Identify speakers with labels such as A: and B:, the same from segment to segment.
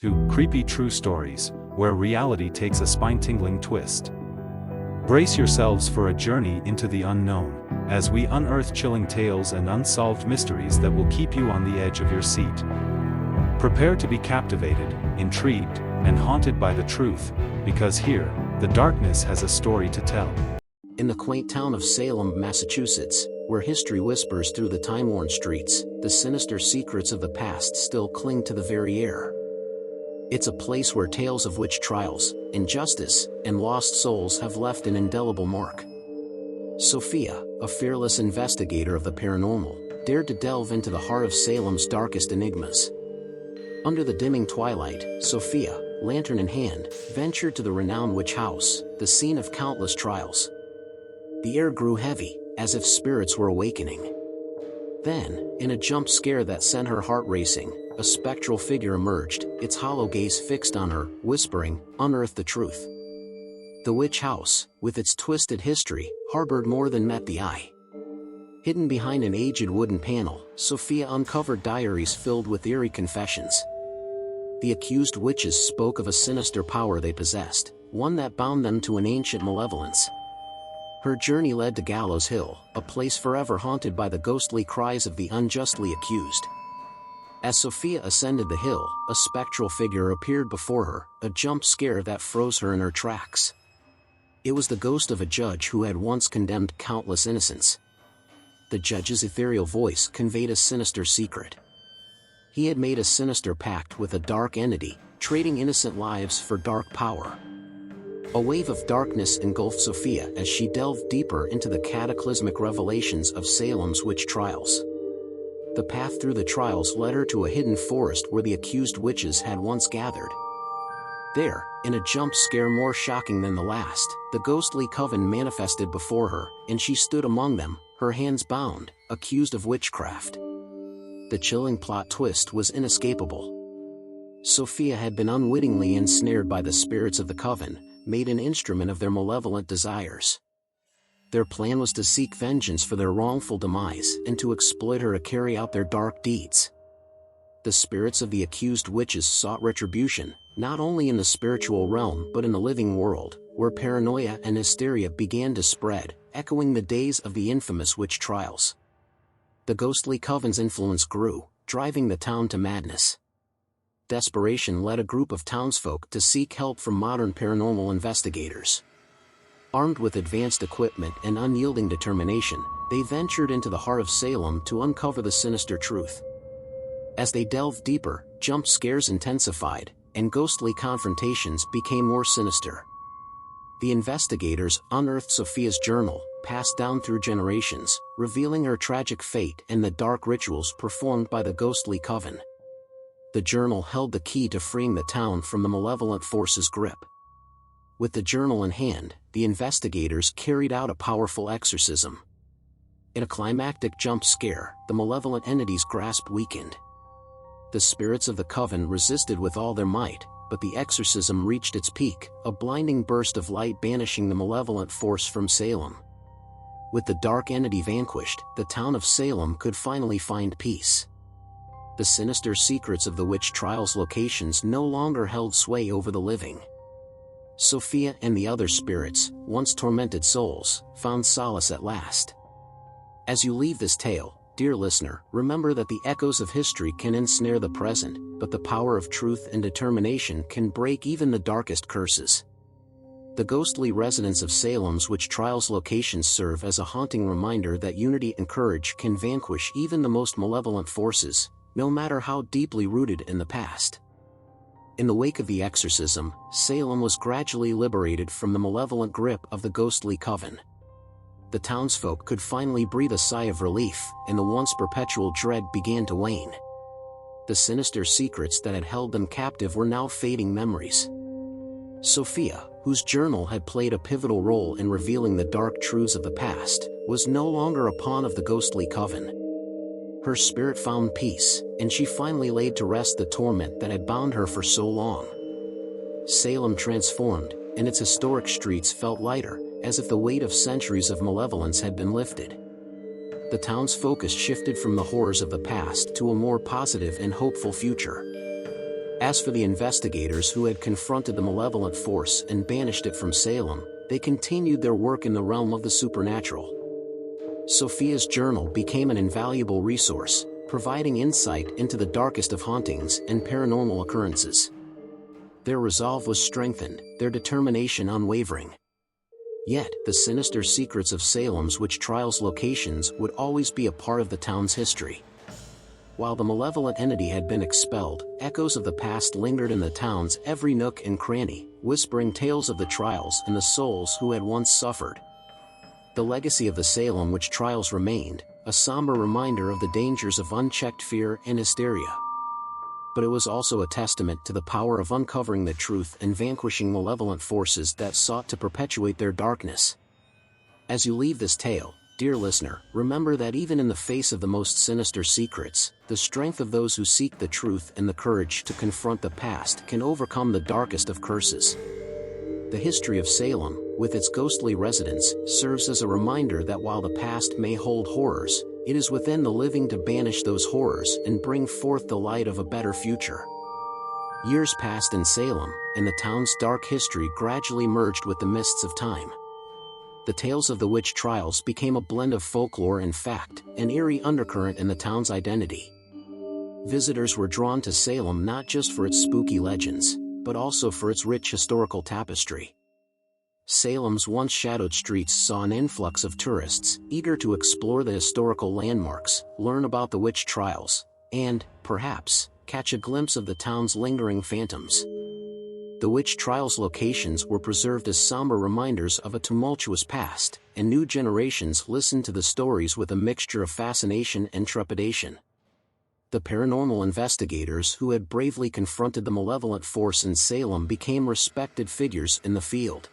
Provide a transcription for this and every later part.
A: to Creepy True Stories, where reality takes a spine-tingling twist. Brace yourselves for a journey into the unknown, as we unearth chilling tales and unsolved mysteries that will keep you on the edge of your seat. Prepare to be captivated, intrigued, and haunted by the truth, because here, the darkness has a story to tell.
B: In the quaint town of Salem, Massachusetts, where history whispers through the time-worn streets, the sinister secrets of the past still cling to the very air. It's a place where tales of witch trials, injustice, and lost souls have left an indelible mark. Sophia, a fearless investigator of the paranormal, dared to delve into the heart of Salem's darkest enigmas. Under the dimming twilight, Sophia, lantern in hand, ventured to the renowned witch house, the scene of countless trials. The air grew heavy, as if spirits were awakening. Then, in a jump scare that sent her heart racing, a spectral figure emerged, its hollow gaze fixed on her, whispering, "Unearth the truth." The witch house, with its twisted history, harbored more than met the eye. Hidden behind an aged wooden panel, Sophia uncovered diaries filled with eerie confessions. The accused witches spoke of a sinister power they possessed, one that bound them to an ancient malevolence. Her journey led to Gallows Hill, a place forever haunted by the ghostly cries of the unjustly accused. As Sophia ascended the hill, a spectral figure appeared before her, a jump scare that froze her in her tracks. It was the ghost of a judge who had once condemned countless innocents. The judge's ethereal voice conveyed a sinister secret. He had made a sinister pact with a dark entity, trading innocent lives for dark power. A wave of darkness engulfed Sophia as she delved deeper into the cataclysmic revelations of Salem's witch trials. The path through the trials led her to a hidden forest where the accused witches had once gathered. There, in a jump scare more shocking than the last, the ghostly coven manifested before her, and she stood among them, her hands bound, accused of witchcraft. The chilling plot twist was inescapable. Sophia had been unwittingly ensnared by the spirits of the coven, made an instrument of their malevolent desires. Their plan was to seek vengeance for their wrongful demise and to exploit her to carry out their dark deeds. The spirits of the accused witches sought retribution, not only in the spiritual realm but in the living world, where paranoia and hysteria began to spread, echoing the days of the infamous witch trials. The ghostly coven's influence grew, driving the town to madness. Desperation led a group of townsfolk to seek help from modern paranormal investigators. Armed with advanced equipment and unyielding determination, they ventured into the heart of Salem to uncover the sinister truth. As they delved deeper, jump scares intensified, and ghostly confrontations became more sinister. The investigators unearthed Sophia's journal, passed down through generations, revealing her tragic fate and the dark rituals performed by the ghostly coven. The journal held the key to freeing the town from the malevolent force's grip. With the journal in hand, the investigators carried out a powerful exorcism. In a climactic jump scare, the malevolent entity's grasp weakened. The spirits of the coven resisted with all their might, but the exorcism reached its peak, a blinding burst of light banishing the malevolent force from Salem. With the dark entity vanquished, the town of Salem could finally find peace. The sinister secrets of the witch trials locations no longer held sway over the living. Sophia and the other spirits, once tormented souls, found solace at last. As you leave this tale, dear listener, remember that the echoes of history can ensnare the present, but the power of truth and determination can break even the darkest curses. The ghostly residents of Salem's witch trials locations serve as a haunting reminder that unity and courage can vanquish even the most malevolent forces, no matter how deeply rooted in the past. In the wake of the exorcism, Salem was gradually liberated from the malevolent grip of the ghostly coven. The townsfolk could finally breathe a sigh of relief, and the once perpetual dread began to wane. The sinister secrets that had held them captive were now fading memories. Sophia, whose journal had played a pivotal role in revealing the dark truths of the past, was no longer a pawn of the ghostly coven. Her spirit found peace, and she finally laid to rest the torment that had bound her for so long. Salem transformed, and its historic streets felt lighter, as if the weight of centuries of malevolence had been lifted. The town's focus shifted from the horrors of the past to a more positive and hopeful future. As for the investigators who had confronted the malevolent force and banished it from Salem, they continued their work in the realm of the supernatural. Sophia's journal became an invaluable resource, providing insight into the darkest of hauntings and paranormal occurrences. Their resolve was strengthened, their determination unwavering. Yet, the sinister secrets of Salem's witch trials locations would always be a part of the town's history. While the malevolent entity had been expelled, echoes of the past lingered in the town's every nook and cranny, whispering tales of the trials and the souls who had once suffered. The legacy of the Salem witch trials remained, a somber reminder of the dangers of unchecked fear and hysteria. But it was also a testament to the power of uncovering the truth and vanquishing malevolent forces that sought to perpetuate their darkness. As you leave this tale, dear listener, remember that even in the face of the most sinister secrets, the strength of those who seek the truth and the courage to confront the past can overcome the darkest of curses. The history of Salem, with its ghostly residents, serves as a reminder that while the past may hold horrors, it is within the living to banish those horrors and bring forth the light of a better future. Years passed in Salem, and the town's dark history gradually merged with the mists of time. The tales of the witch trials became a blend of folklore and fact, an eerie undercurrent in the town's identity. Visitors were drawn to Salem not just for its spooky legends, but also for its rich historical tapestry. Salem's once shadowed streets saw an influx of tourists, eager to explore the historical landmarks, learn about the witch trials, and, perhaps, catch a glimpse of the town's lingering phantoms. The witch trials locations were preserved as somber reminders of a tumultuous past, and new generations listened to the stories with a mixture of fascination and trepidation. The paranormal investigators who had bravely confronted the malevolent force in Salem became respected figures in the field.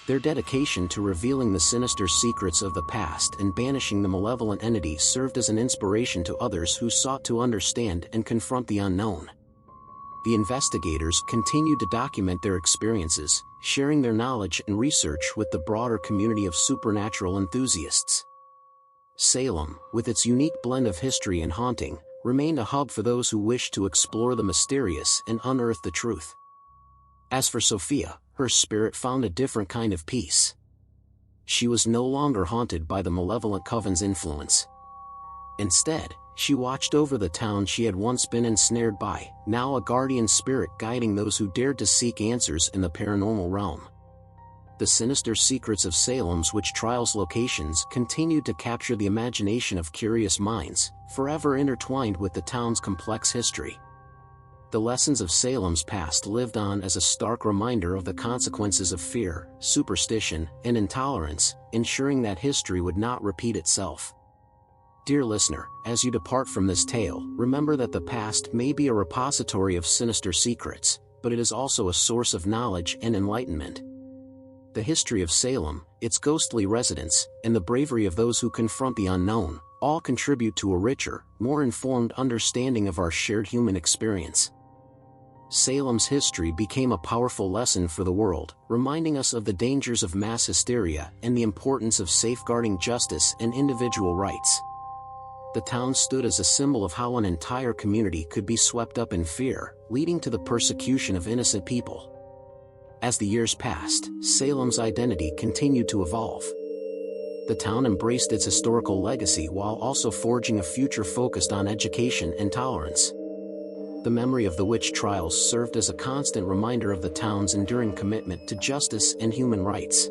B: Their dedication to revealing the sinister secrets of the past and banishing the malevolent entity served as an inspiration to others who sought to understand and confront the unknown. The investigators continued to document their experiences, sharing their knowledge and research with the broader community of supernatural enthusiasts. Salem, with its unique blend of history and haunting, remained a hub for those who wished to explore the mysterious and unearth the truth. As for Sophia, her spirit found a different kind of peace. She was no longer haunted by the malevolent coven's influence. Instead, she watched over the town she had once been ensnared by, now a guardian spirit guiding those who dared to seek answers in the paranormal realm. The sinister secrets of Salem's witch trials locations continued to capture the imagination of curious minds, forever intertwined with the town's complex history. The lessons of Salem's past lived on as a stark reminder of the consequences of fear, superstition, and intolerance, ensuring that history would not repeat itself. Dear listener, as you depart from this tale, remember that the past may be a repository of sinister secrets, but it is also a source of knowledge and enlightenment. The history of Salem, its ghostly residents, and the bravery of those who confront the unknown, all contribute to a richer, more informed understanding of our shared human experience. Salem's history became a powerful lesson for the world, reminding us of the dangers of mass hysteria and the importance of safeguarding justice and individual rights. The town stood as a symbol of how an entire community could be swept up in fear, leading to the persecution of innocent people. As the years passed, Salem's identity continued to evolve. The town embraced its historical legacy while also forging a future focused on education and tolerance. The memory of the witch trials served as a constant reminder of the town's enduring commitment to justice and human rights.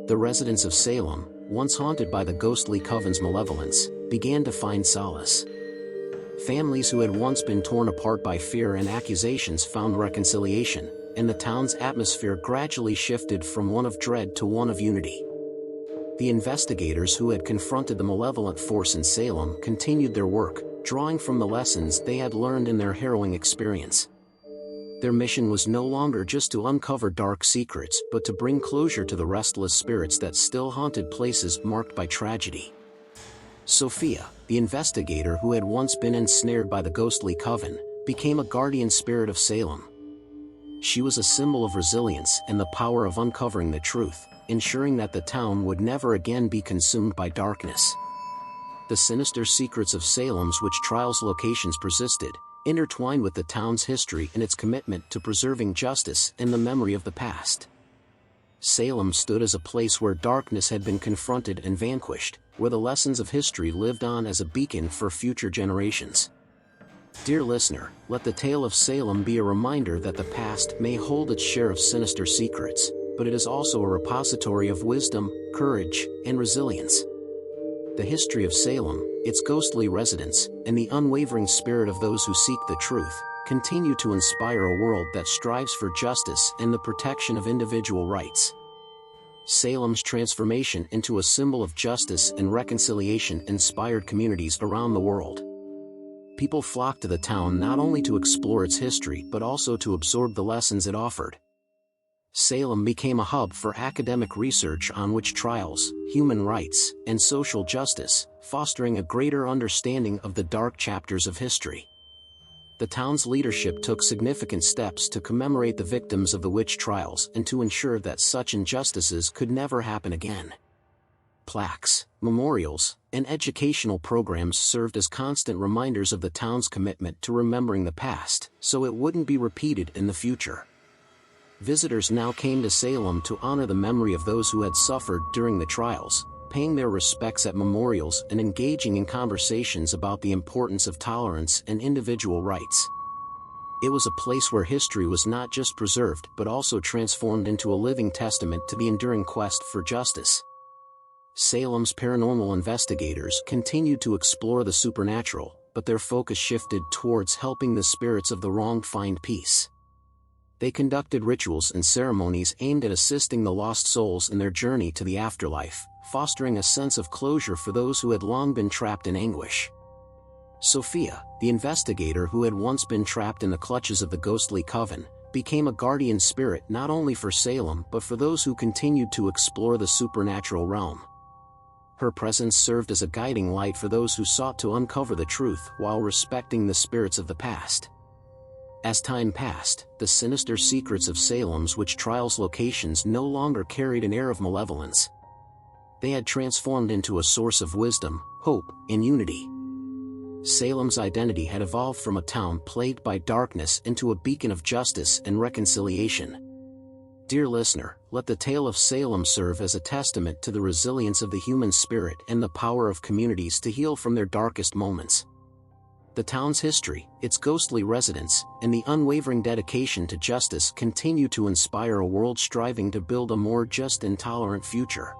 B: The residents of Salem, once haunted by the ghostly coven's malevolence, began to find solace. Families who had once been torn apart by fear and accusations found reconciliation, and the town's atmosphere gradually shifted from one of dread to one of unity. The investigators who had confronted the malevolent force in Salem continued their work, drawing from the lessons they had learned in their harrowing experience. Their mission was no longer just to uncover dark secrets but to bring closure to the restless spirits that still haunted places marked by tragedy. Sophia, the investigator who had once been ensnared by the ghostly coven, became a guardian spirit of Salem. She was a symbol of resilience and the power of uncovering the truth, ensuring that the town would never again be consumed by darkness. The sinister secrets of Salem's witch trials locations persisted, intertwined with the town's history and its commitment to preserving justice and the memory of the past. Salem stood as a place where darkness had been confronted and vanquished, where the lessons of history lived on as a beacon for future generations. Dear listener, let the tale of Salem be a reminder that the past may hold its share of sinister secrets, but it is also a repository of wisdom, courage, and resilience. The history of Salem, its ghostly residents, and the unwavering spirit of those who seek the truth, continue to inspire a world that strives for justice and the protection of individual rights. Salem's transformation into a symbol of justice and reconciliation inspired communities around the world. People flocked to the town not only to explore its history but also to absorb the lessons it offered. Salem became a hub for academic research on witch trials, human rights, and social justice, fostering a greater understanding of the dark chapters of history. The town's leadership took significant steps to commemorate the victims of the witch trials and to ensure that such injustices could never happen again. Plaques, memorials, and educational programs served as constant reminders of the town's commitment to remembering the past, so it wouldn't be repeated in the future. Visitors now came to Salem to honor the memory of those who had suffered during the trials, paying their respects at memorials and engaging in conversations about the importance of tolerance and individual rights. It was a place where history was not just preserved but also transformed into a living testament to the enduring quest for justice. Salem's paranormal investigators continued to explore the supernatural, but their focus shifted towards helping the spirits of the wronged find peace. They conducted rituals and ceremonies aimed at assisting the lost souls in their journey to the afterlife, fostering a sense of closure for those who had long been trapped in anguish. Sophia, the investigator who had once been trapped in the clutches of the ghostly coven, became a guardian spirit not only for Salem but for those who continued to explore the supernatural realm. Her presence served as a guiding light for those who sought to uncover the truth while respecting the spirits of the past. As time passed, the sinister secrets of Salem's witch trials locations no longer carried an air of malevolence. They had transformed into a source of wisdom, hope, and unity. Salem's identity had evolved from a town plagued by darkness into a beacon of justice and reconciliation. Dear listener, let the tale of Salem serve as a testament to the resilience of the human spirit and the power of communities to heal from their darkest moments. The town's history, its ghostly residents, and the unwavering dedication to justice continue to inspire a world striving to build a more just and tolerant future.